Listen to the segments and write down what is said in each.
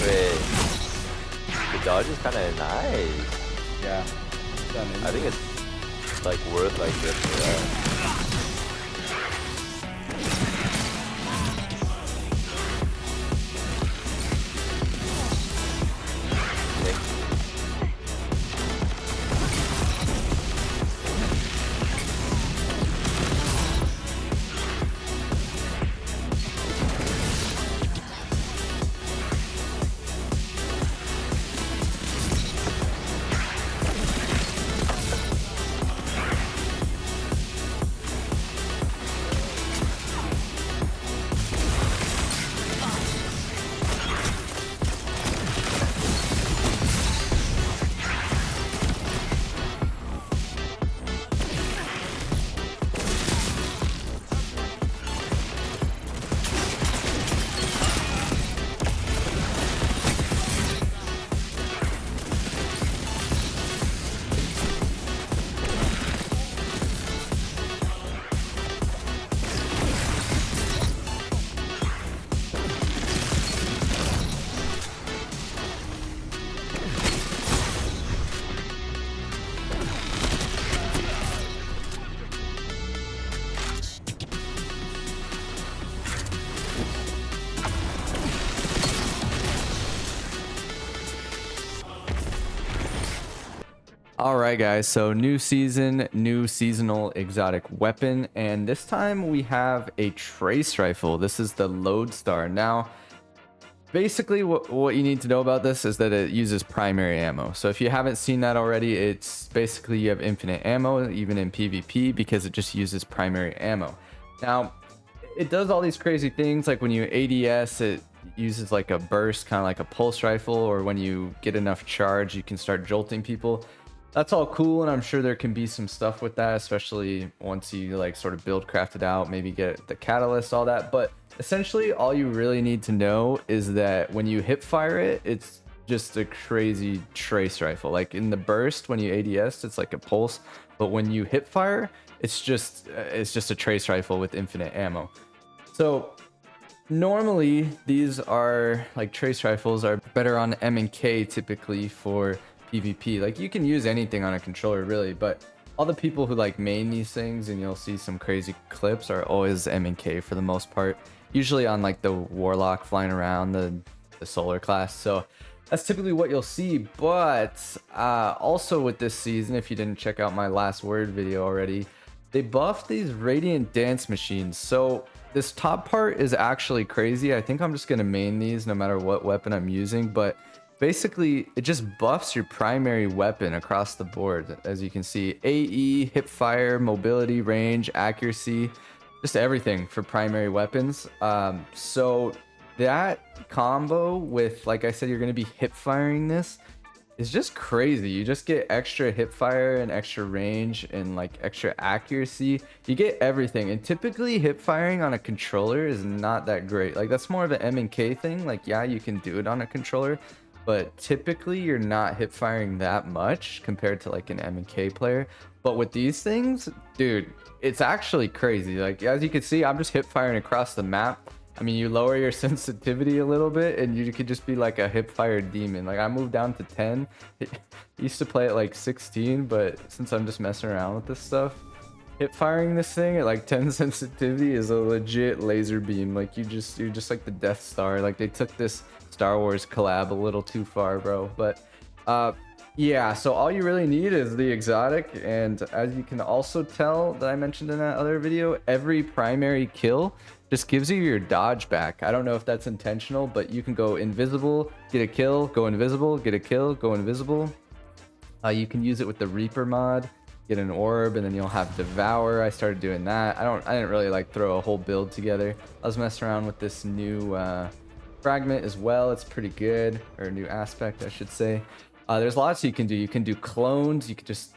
it. The dodge is kind of nice. Yeah. I think it's like worth like this. All right, guys, so new season, new seasonal exotic weapon, and this time we have a trace rifle. This is the LodeStar. Now, basically what you need to know about this is that it uses primary ammo. So if you haven't seen that already, it's basically you have infinite ammo, even in PvP, because it just uses primary ammo. Now, it does all these crazy things, like when you ADS, it uses like a burst, kind of like a pulse rifle, or when you get enough charge, you can start jolting people. That's all cool, and I'm sure there can be some stuff with that, especially once you like sort of build craft it out, maybe get the catalyst, all that. But essentially all you really need to know is that when you hip fire it, it's just a crazy trace rifle. Like in the burst, when you ADS, it's like a pulse, but when you hip fire, it's just a trace rifle with infinite ammo. So normally these are like trace rifles are better on M and K typically for PvP. Like you can use anything on a controller really, but all the people who like main these things, and you'll see some crazy clips, are always M and K for the most part, usually on like the warlock flying around the solar class. So that's typically what you'll see. But also with this season, if you didn't check out my last word video already, they buffed these radiant dance machines. So this top part is actually crazy. I think I'm just gonna main these no matter what weapon I'm using, but basically it just buffs your primary weapon across the board. As you can see, AE, hip fire, mobility, range, accuracy, just everything for primary weapons. So that combo with, like I said, you're going to be hip firing this is just crazy. You just get extra hip fire and extra range and like extra accuracy. You get everything. And typically hip firing on a controller is not that great. Like that's more of an M and K thing. Like yeah, you can do it on a controller, but typically you're not hip firing that much compared to like an M and K player. But with these things, dude, it's actually crazy. Like as you can see, I'm just hip firing across the map. I mean, you lower your sensitivity a little bit and you could just be like a hip fire demon. Like I moved down to 10. I used to play at like 16, but since I'm just messing around with this stuff, hip firing this thing at like 10 sensitivity is a legit laser beam. Like you're just like the Death Star. Like they took this Star Wars collab a little too far, bro. But yeah, so all you really need is the exotic, and as you can also tell that I mentioned in that other video, every primary kill just gives you your dodge back. I don't know if that's intentional, but you can go invisible, get a kill, go invisible, get a kill, go invisible. You can use it with the Reaper mod, get an orb, and then you'll have Devour. I started doing that. I didn't really like throw a whole build together. I was messing around with this new fragment as well. It's pretty good, or a new aspect I should say. There's lots you can do. You can do clones. You could just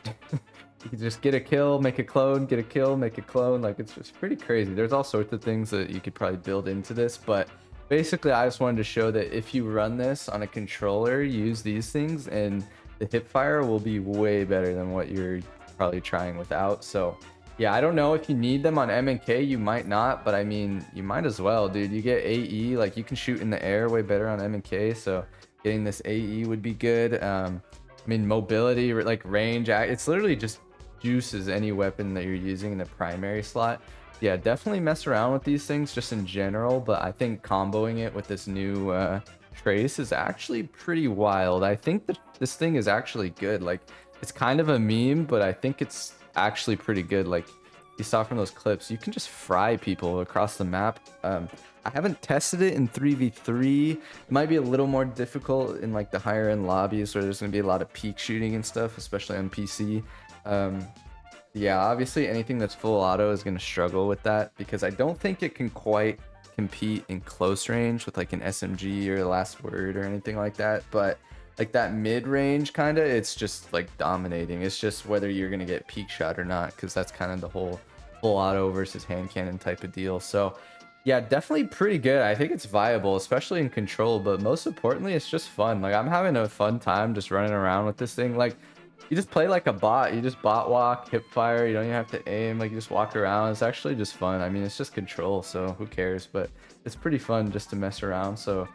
you can just get a kill, make a clone, get a kill, make a clone. Like it's just pretty crazy. There's all sorts of things that you could probably build into this, but basically I just wanted to show that if you run this on a controller, use these things, and the hip fire will be way better than what you're probably trying without. So Yeah, I don't know if you need them on M and K. You might not, but I mean, you might as well, dude. You get AE, like you can shoot in the air way better on M and K, so getting this AE would be good. I mean, mobility, like range, it's literally just juices any weapon that you're using in the primary slot. Yeah, definitely mess around with these things just in general, but I think comboing it with this new trace is actually pretty wild. I think that this thing is actually good. Like, it's kind of a meme, but I think it's actually pretty good. Like you saw from those clips, you can just fry people across the map. I haven't tested it in 3v3. It might be a little more difficult in like the higher end lobbies where there's gonna be a lot of peak shooting and stuff, especially on PC. Yeah, obviously anything that's full auto is gonna struggle with that because I don't think it can quite compete in close range with like an SMG or Last Word or anything like that. But like that mid range kind of, it's just like dominating. It's just whether you're gonna get peak shot or not, because that's kind of the whole full auto versus hand cannon type of deal. So yeah, definitely pretty good. I think it's viable, especially in control, but most importantly, it's just fun. Like I'm having a fun time just running around with this thing. Like you just play like a bot. You just bot walk, hip fire. You don't even have to aim. Like you just walk around. It's actually just fun. I mean, it's just control, so who cares? But it's pretty fun just to mess around. So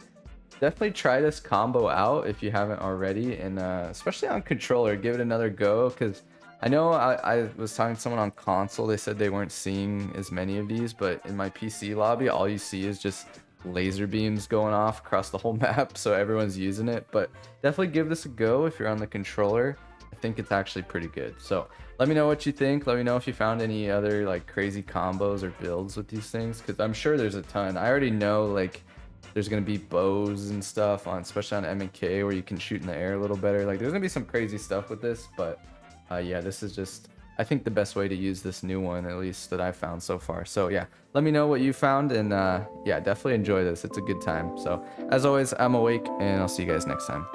definitely try this combo out if you haven't already, and especially on controller, give it another go, because I know I was talking to someone on console. They said they weren't seeing as many of these, but in my PC lobby, all you see is just laser beams going off across the whole map, so everyone's using it. But definitely give this a go if you're on the controller. I think it's actually pretty good. So let me know what you think. Let me know if you found any other like crazy combos or builds with these things, because I'm sure there's a ton. I already know like there's gonna be bows and stuff on, especially on M and K, where you can shoot in the air a little better. Like there's gonna be some crazy stuff with this, but yeah, this is just, I think, the best way to use this new one, at least that I've found so far. So yeah, let me know what you found, and yeah, definitely enjoy this. It's a good time. So as always, I'm Awake, and I'll see you guys next time.